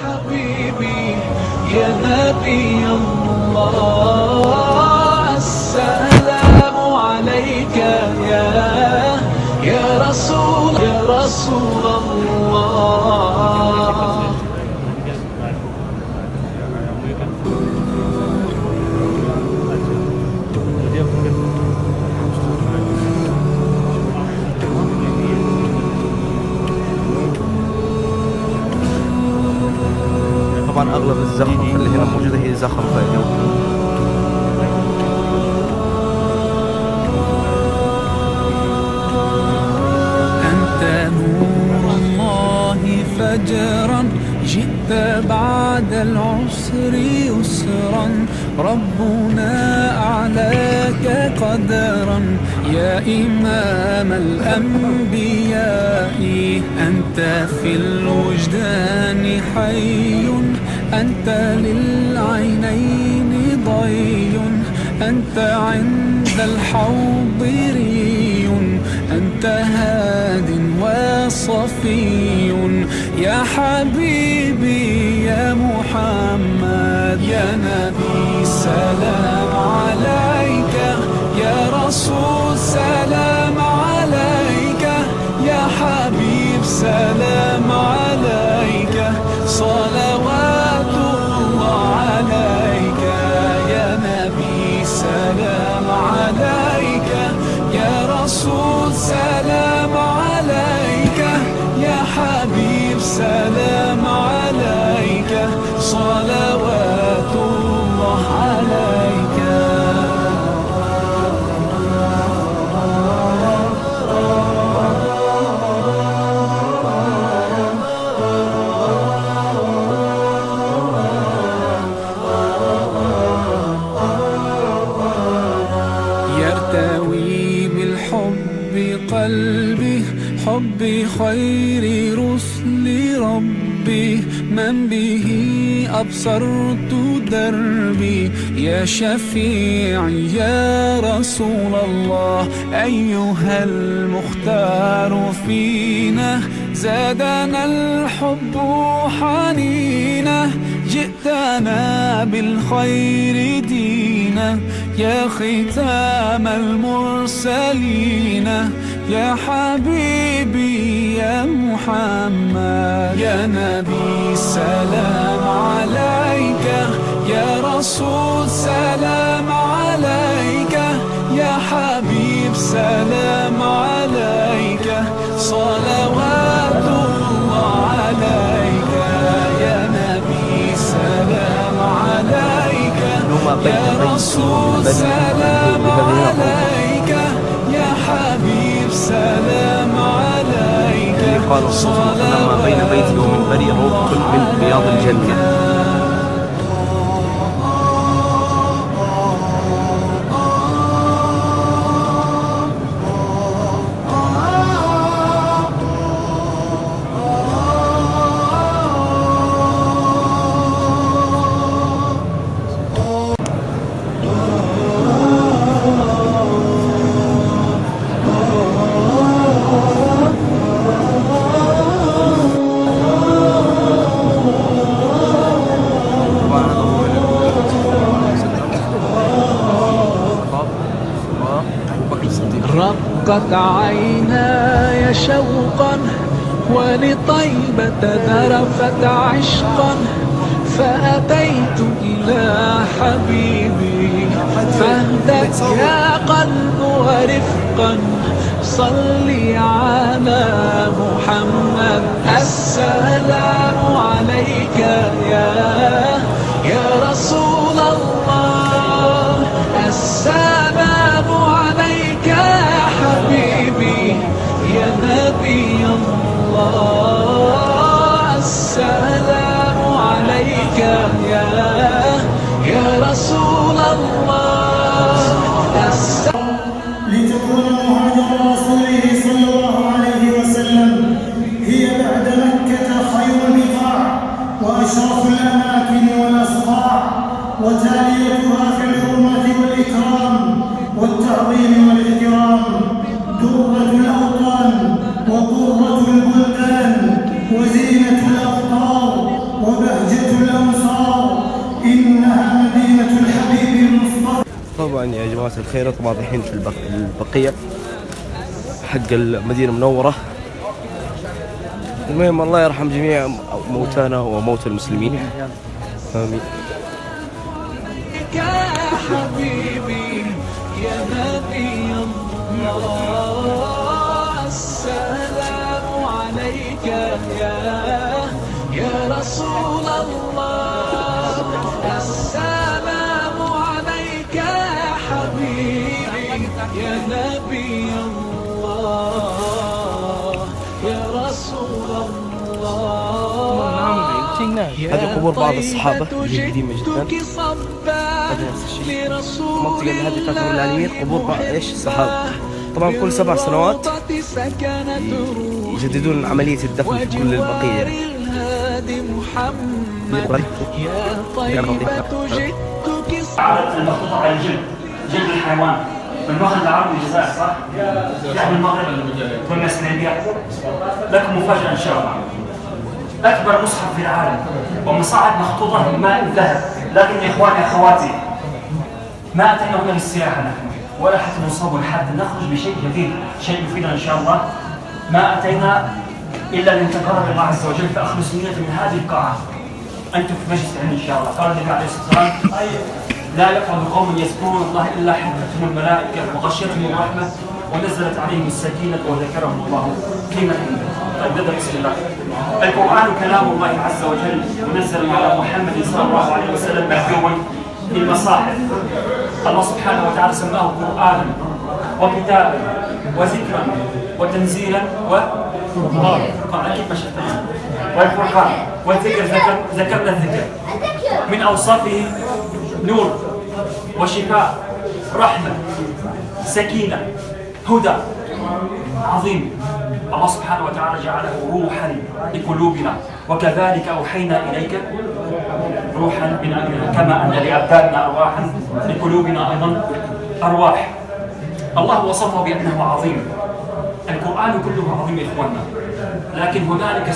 حبيبي يا نبي الله، السلام عليك يا رسول الله. طبعا اغلب الزخرفه اللي هنا موجوده هي زخرفه جو. أنت نور الله فجرا، جئت بعد العسر يسرا، ربنا أعلاك قدرا يا إمام الأنبياء. أنت في الوجدان حي، أنت للعينين ضي، أنت عند الحوض ري، أنت هاد وصفي يا حبيبي يا محمد يا نبي. سلام عليك يا رسول، سلام عليك يا حبيب، سلام عليك، صلوات الله عليك يا نبي. سلام عليك يا رسول، سلام عليك يا حبيب، سلام عليك، صلوات الله عليك. يرتوي بالحب قلبي، حب خير رسل ربي، من به أبصرت دربي يا شفيعي يا رسول الله. أيها المختار فينا، زادنا الحب حنينا، جئتنا بالخير دينا يا ختام المرسلين يا حبيبي يا محمد يا نبي. سلام عليك يا رسول، سلام عليك يا حبيب، سلام عليك، صلوات الله عليك يا نبي. سلام عليك يا رسول، سلام عليك يا حبيب، سلام عليك، قال الرسول ما بين بيتي ومنبري روضة من رياض الجنة. رقت عيناي شوقا ولطيبة ذرفت عشقا، فأتيت إلى حبيبي فاهدت يا قلب ورفقا، صلي على محمد. السلام عليك يا رسول الله، السلام عليك يا حبيبي يا نبي الله، السلام عليك يا رسول الله. لتكون مهاجر رسوله صلى الله عليه وسلم هي بعد مكة خير البقاع وأشرف الأماكن والأصقاع، وتاليتها في الحرمة والإكرام والتعظيم والاحترام، درة الأوطان وقرة البلدان وزينة الأقطار وبهجة طبعا يا جماعة الخير، طبعا الحين في البقيع حق المدينة المنورة. المهم الله يرحم جميع موتانا وموتى المسلمين، آمين. يا حبيبي يا نبي الله، السلام عليك يا رسول الله، السلام عليك يا حبيبي يا نبي الله يا رسول الله. هذه قبور بعض الصحابة اللي قديمة جدا. هذا نفس الشيء. المنطقة اللي هذه تعتبر العلمية قبور بعض الصحابة. طبعا كل 7 سنوات يجددون عملية الدفن في كل البقية. المخطوطة على الجلد، جلد الحيوان من المغرب العربي الجزائر صح؟ يعني من المغرب تونس ليبيا. لكم مفاجأة إن شاء الله. أكبر مصحف في العالم ومصاعد مخطوطة من ماء الذهب، لكن يا إخواني أخواتي ما أتينا هنا للسياحة نحن ولا حتى نصور حد، نخرج بشيء جديد، شيء يفيدنا إن شاء الله. ما أتينا إلا لنتقرب الله عز وجل فأخلص نية من هذه القاعة. أنتم في مجلس العلم إن شاء الله. قال النبي عليه الصلاة والسلام: لا يقعد قوم يذكرون الله إلا حفتهم الملائكة وغشيتهم الرحمة ونزلت عليهم السكينة وذكرهم الله في من عنده. طيب نبدأ بسم الله. القرآن كلام الله عز وجل منزل على محمد صلى الله عليه وسلم مكتوب في المصاحف. الله سبحانه وتعالى سماه قرآنا وكتابا وذكرا وتنزيلا وفرقان. أكيد ما شفتها. والفرقان والذكر ذكرنا الذكر. من أوصافه نور وشفاء رحمة سكينة هدى عظيم. الله سبحانه وتعالى جعله روحا لقلوبنا، وكذلك أوحينا إليك روحا من أمرنا كما أن لأبداننا أرواحا لقلوبنا أيضا أرواح. الله وصفه بأنه عظيم. القرآن كله عظيم إخواننا، لكن هنالك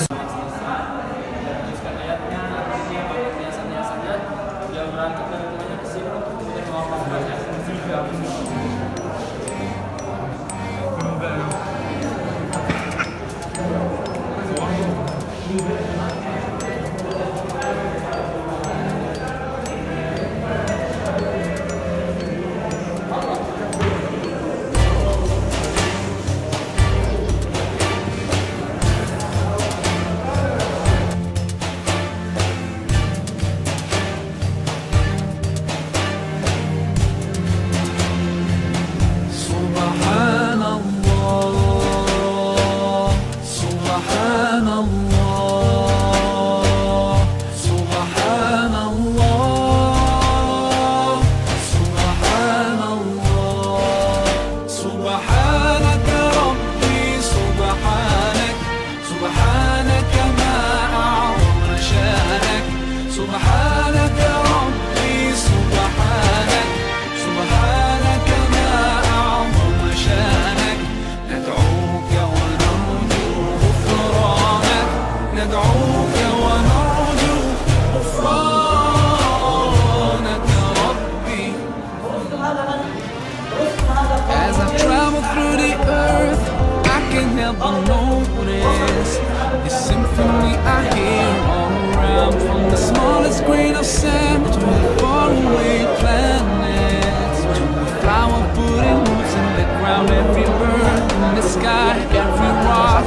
every rock